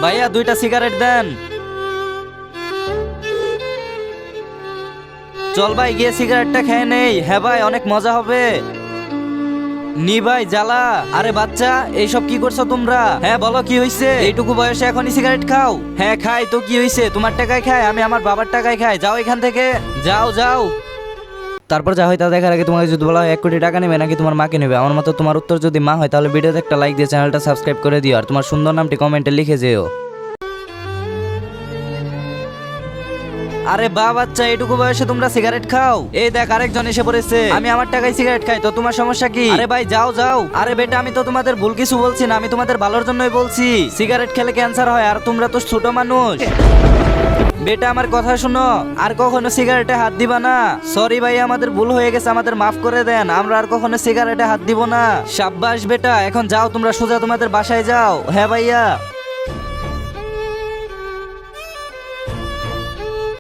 ভাইয়া 2টা সিগারেট দেন। চল ভাই গিয়ে সিগারেটটা খেয়ে নেই। হ্যাঁ ভাই অনেক মজা হবে। নি ভাই জ্বালা। আরে বাচ্চা এইসব কি করছো তোমরা? হ্যাঁ বলো কি হইছে? এইটুকু বয়সে এখনই সিগারেট খাও? হ্যাঁ খাই তো কি হইছে? তোমার টাকায় খাই, আমি আমার বাবার টাকায় খাই। যাও এখান থেকে, যাও যাও। তারপর যা হয় তা দেখার আগে তোমাকে যদি বলা হয় 1 কোটি টাকা নেবে নাকি তোমার মাকে নেবে, আমার মতো তোমার উত্তর যদি মা হয় তাহলে ভিডিওতে একটা লাইক দিয়ে চ্যানেলটা সাবস্ক্রাইব করে দিও আর তোমার সুন্দর নামটি কমেন্টে লিখে যেও। আরে বা বাচ্চা এইটুকু বয়সে তোমরা সিগারেট খাও? এই দেখ আরেকজন এসে পড়েছে। আমি আমার টাকায় সিগারেট খাই তো তোমার সমস্যা কি? আরে ভাই যাও যাও। আরে বেটা আমি তো তোমাদের ভুল কিছু বলছি না, আমি তোমাদের ভালোর জন্যই বলছি। সিগারেট খেলে ক্যান্সার হয় আর তোমরা তো ছোট মানুষ। বেটা আমার কথা শোনো, আর কখনো সিগারেটে হাত দিবা না। সরি ভাই আমাদের ভুল হয়ে গেছে, আমাদের মাফ করে দেন, আমরা আর কখনো সিগারেটে হাত দিব না। সাব্বাস বেটা, এখন যাও তোমরা সোজা তোমাদের বাসায় যাও। হ্যাঁ ভাইয়া।